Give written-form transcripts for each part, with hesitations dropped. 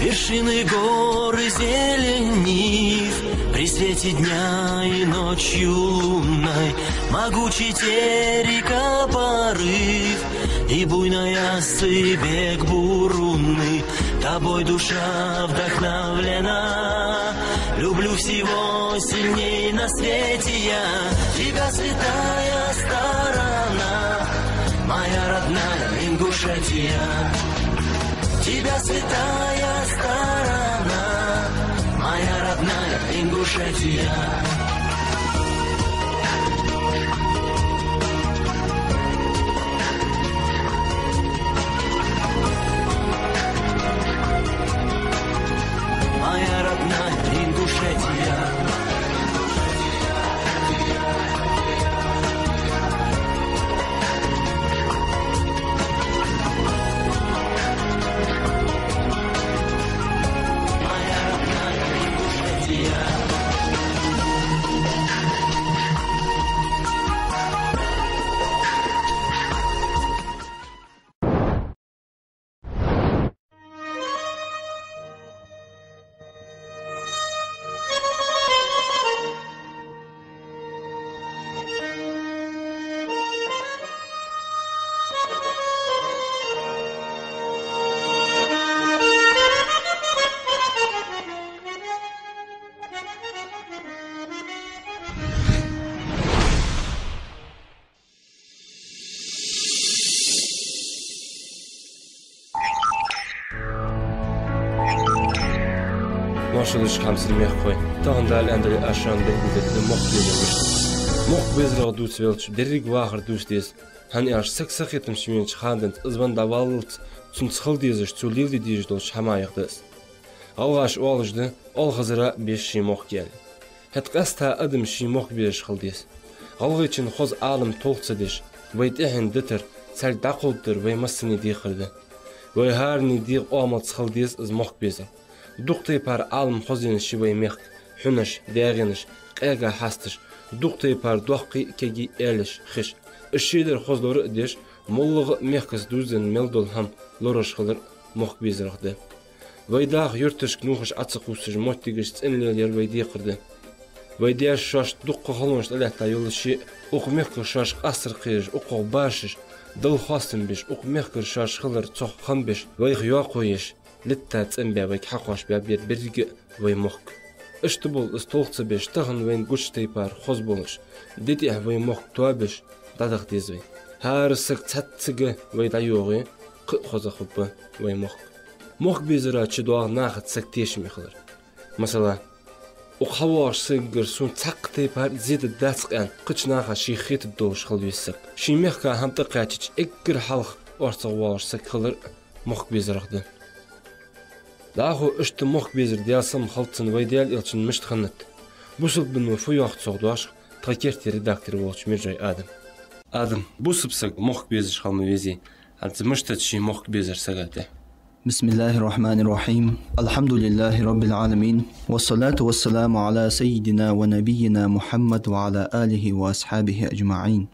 Вершины гор и зелень нив, при свете дня и ночью лунной, могучий терека порыв и буйная сыбег бурунный. Тобой душа вдохновлена, люблю всего сильней на свете я. Тебя святая сторона, моя родная Ингушетия. Тебя святая сторона, моя родная Ингушетия. Моя родная Ингушетия. Marshall'ış hamsilmek koy. Tağındal endeli aşan bekledikli muhbirlemiş. Muhbirler dusvelç derig wahar dusdes. Hani aş sak etim şimen çıkandın ızban davalt sunçıl diziş çulildi dijidol şamayıqdız. Alğaş oğlujdu ol hazıra 5 şimoq gel. Hetqasta adım şimoq beriş qıldes. Alğı için xoz alım tolçadiş. Vaytihin ditir sel daqoldur ve masini diqirdi. Ve har ni diq omal qıldes iz muhbirler. Duqtay par alım xozin şivay meq, hunash, dağinish, qaga hastish, duqtay par duqi kegi elish, xish. Işşidir xozları edish, mollığı meqkız duzin meldol ham lorosh qılır muhbiziraqdi. Vaydaq yurtish nuxish atsıq usish mottigish tsinlelyer vaydi qirdi. Vaydiya shash duqqı xolmush alahta yolishi, uq meqkı shash asr qiyish, uq bashish, dil xostin bish, uq meqkı shash qılır çoq xan bish, vayq yoq qoyish. لتا تنبع ويك حقوش بيابير برج وي مخك اشتبول استولتس بيش تغن وين قوش تيبار خوز بولش ديتي وي مخك توابش دادق ديزوي هارسك تاتسك وي دايوغي قد خوز خبا وي مخك مخك بيزرا چدوغ ناخد سكتيش ميخلر مثلا وخواش سيقر سون تاق تيبار زيد الداسق ان قدش ناخد شي خيط الدوش خلويسك شي ميخكا هم تقاتش اقر حلق ورصواش سكخلر مخك بيزرق ده Dahu işte muhbizir diyasam haltsın vaydiyal ilçin müştxanat. Busıl bunu fuyaq çoğduaş, takerti redaktör olç mirjay Adam. Adam, bu sıpsak muhbizir xalmı vezi, altı müştat şi muhbizir sagate. Bismillahirrahmanirrahim. Elhamdülillahi Rabbil alamin. Ve salatu ve selamu ala seyyidina ve nebiyyina Muhammed ve ala alihi ve ashabihi ecma'in.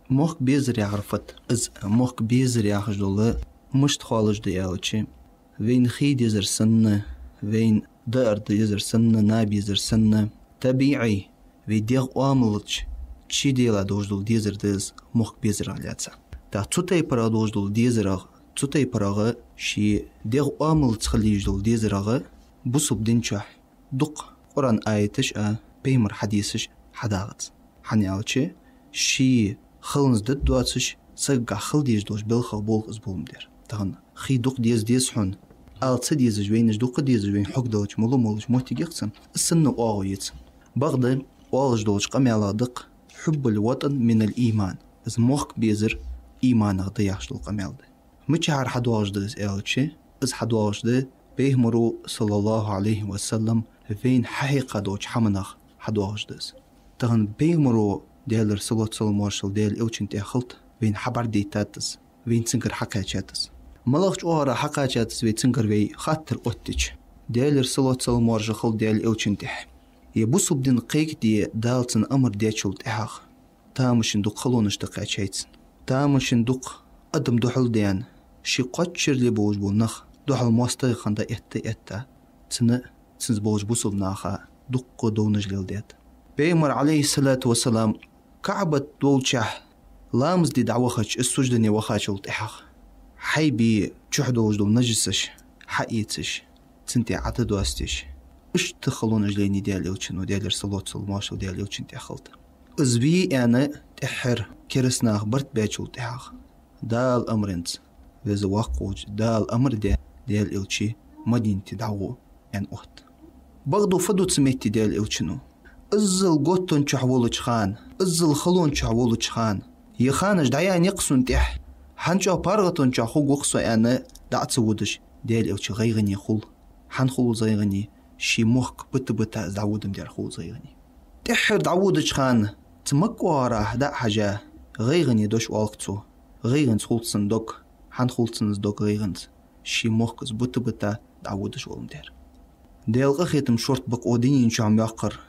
Muhbizir ya'rifat, iz muhbizir ya'xjdolı, müştxalış diyalçı. وين خيد يزر سنة وين دارد يزر سنة ناب يزر سنة طبيعي ويديغ واملتش چي ديلا دوجدول ديزر ديز مخ بيزر علياتسا تا تسوتاي پرا دوجدول ديزراغ تسوتاي پراغ شي ديغ واملتش خليجدول ديزراغ بوسوب دينچح دق قرآن آيتش بيمر حديثش حداغت حنيالچي شي خلنز دد دواتش سقع خل ديجدوش بالخل بولغ ازبولم دير تغن خي دق ديز حون ألت ديز جوينش دق ديز جوين حق دولش مولش موتي يقسم السنة أغويت بغض والج دولش قمي على دق حب الوطن من الإيمان إز موخك بيزر إيمان غضيعش دول قمي على مچ هر حدواج دز ألتشي إز حدواج ده بيهمرو صلى الله عليه وسلم فين حقيقة دوش حمناخ حدواج دز تغن بيهمرو ديالر صلى الله عليه وسلم ديال أوچن تأخلت فين حبر ديتاتز فين تنكر حقاچاتز ملغش أورا حقاچاتز وي تنكر وي خاطر أوتش ديالر صلى الله عليه وسلم ورجا خل ديال أوچن تح يبوسب دين قيك دي دالتن أمر ديچول تحاخ تامشن دوق خلونش دقاچايتن تامشن دوق أدم دوحل ديان شي قاتشر لي بوج بولنخ دوحل موستي خندا إتا تنز بوج بوصل ناخا دقو دونج للديت بيمر عليه الصلاة والسلام كعبة دولشح لامز دي دعوخش السجدني وخاش والتحق حيبي تشحدو وجدو نجسش حقيتش تنتي عتدو استش اش تخلون جليني ديال يوتشن وديال رسلوت الماشو ديال يوتشن تخلت ازبي انا تحر كرسنا خبرت بيتشو تحق دال امرنت وز واقوج دال امر ديال يوتشي مدينة دعوه يعني اخت بغدو فدو تسميتي ديال يوتشنو ازل قوتون تشحولوش خان ازل خلون تشحولوش خان يخانش دعيان يقصون تح حنشو بارغتون تشحو قوقصو انا دعت ودش ديال يوتشي غيغني خل حنخلو زيغني شي موخك بتا دعودم ديال خلو زيغني تحر دعودش خان تمكوارا دا حاجة غيغني دوش والقتو غيغنس خلصن دوك حنخلصن دوك غيغنس شي موخك بتا دعودش والم ديال غخيتم شورت بق ودين شام يقر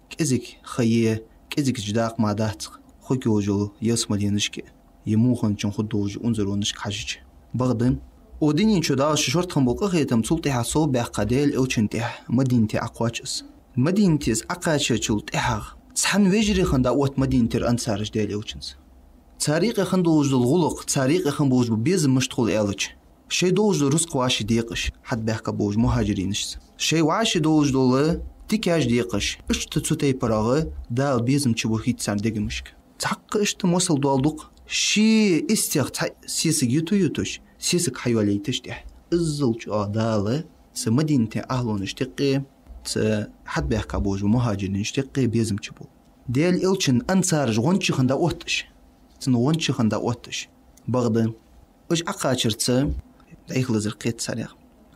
كزك خيه كزك جداق ما داتق خوكيوجو يسمدينشكي يموخن چون خدوج انزرونشك حاجج بغدن ودين شدا شورت خم بق خيتم سلطي حسو بقديل او چنتح مدينتي اقواچس مدينتيز اقاچ چلتح صحن وجري خندا وت مدينتر انصارج ديل اوچنس تاريخ خندوج الغلق تاريخ خنبوج بيز مشتغل الچ شي دوج رزق واشي ديقش حد بحكا بوج مهاجرينش شي واشي دوج دول تيكاج ديقش اشت تسوتي براغه دال بيزم تشبو هيت سان ديگمشك تحق اشت موصل دوالدوق شي استيغ سيسك يوتوش سيسك حيواليتش ديح ازل جو دال سمدينتي اهلون اشتقي حد بحكا بوج مهاجرين اشتقي بيزم تشبو ديال الچن انصارج ونچ خندا اوتش تن ونچ خندا اوتش بغدن اش اقاچرت دايخ لزرقيت سريع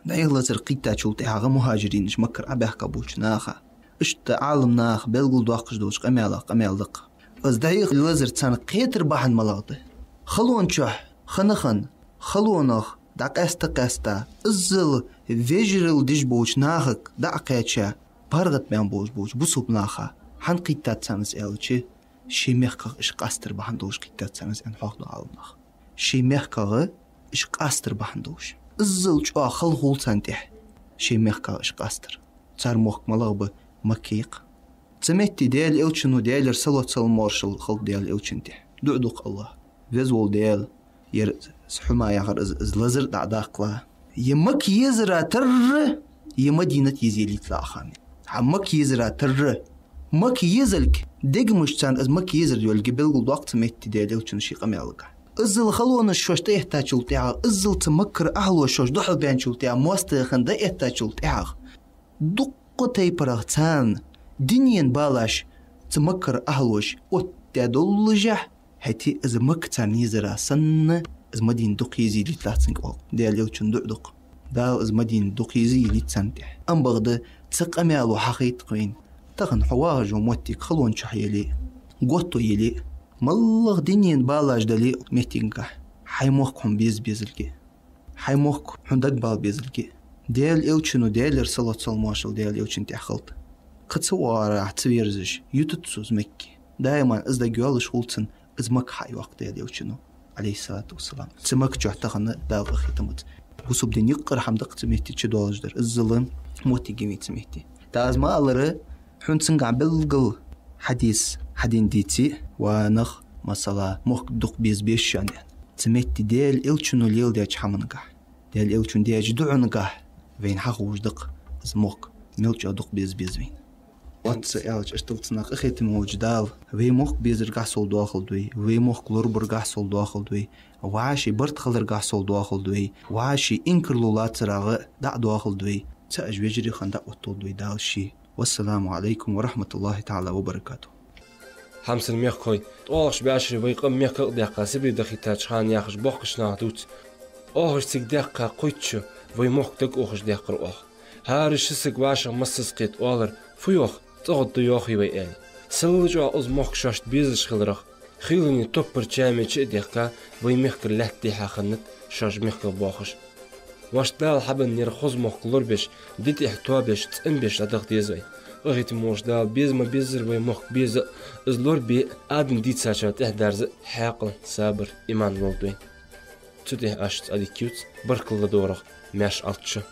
دايخ لزرقيت تاچولتي هاغه مهاجرين اش مكر ابيح كابوش ناخه اش تعالم ناخ بلغل دوقش دوش قمالق از دايخ لزر تان قيتر بحن ملاطه خلون چح خنخن خلونخ دا قستا ازل فيجرل ديش بوش ناخك دا قيتشا بارغت بيان بوش بوسوب ناخه حن قيتات سانس الچي شي مخك اش قاستر بحن دوش قيتات سانس ان حق دعالنخ شي مخك اش قاستر بحندوش ازل چوا خل خول سنتح شي مخكا اش قاستر صار موخ ملغب مكيق تمتي ديال اوچنو ديال رسلوت المارشال خلق ديال اوچنتح دعدق الله فيزول ديال ير حما يغر از لزر دعداقلا يمك يزرا تر يمدينة يزيلي تلاخان حمك يزرا تر مك يزلك دقمش تان از مك يزر ديال قبل وقت متي ديال اوچنو شي قميالك ازل خلون الشوش تيحتا چلتيها ازل تمكر اهلو شوش دوحل بيان چلتيها موستيخن دا احتا چلتيها دقو تيبرغ تان دينين بالاش تمكر اهلوش وتدول جح هتي از مكتان يزرا سن از مدين دق يزيلي تلاتسنك او ديال يوچن دق دال از مدين دق يزيلي تسنتح ام بغد تسق اميالو حقيت قوين تغن حواج وموتيك خلون شحيلي قوتو يلي مالله دينين بالاج دلي ميتينكا حيموخكم بيزلكي حيموخك حندق بال بيزلكي ديال اوچنو ديال رسلت الماشل ديال اوچن تخلت قتصوارا احتويرزش يوتتسوز مكي دائما ازدا جوالش خولتن از مك حي وقت ديال اوچنو عليه الصلاة والسلام تمك جوحتخن دال خيتمت وسب دين يقر حمدق تميتي تشدولج در الظلم موتي جيمي تميتي داز ما الر حنتسنغ بلغل حديث حدين ديتي ونخ مثلا موخ دق بيش شان تمتي ديال اوچنو ليل ديال حمنغا ديال اوچن ديال دعنغا وين حق وجدق از موخ ملچا دق بيز وين وات الچ اشتوتنا اخيت موجدال وي موخ بيزرغا سول داخل دوي وي موخ كلوربرغا سول داخل دوي واشي برت خلرغا سول داخل دوي واشي انكرلولات راغ دا داخل دوي تاج وجري خندا اوتو دوي دالشي والسلام عليكم ورحمة الله تعالى وبركاته حمس الميخوي طولش بعشر ويقم ميخ دقيقة سبري دقيقة شحان ياخش بوخش نادوت اوخش تك دقيقة قويتشو ويموخ تك اوخش دقيقة اوخ هارش سك واشا مسسقيت اولر فيوخ تغط يوخي ويقاني سلجو اوز موخ شاشت بيزش خلرخ خيلني توبر جامي چه دقيقة ويميخ لحت ديحا خنت شاش ميخ بوخش واشتال حبن نير خوز موخ كلور بيش ديت احتوا بيش تقن بيش لدغ ديزوي اغيت موش دال بيز ما بيزر ويموخ بيز ازلور بي ادم ديت ساشات احدارز حاقل صابر ايمان ولدوين تده اشت ادي كيوت بركل دورخ meş altçı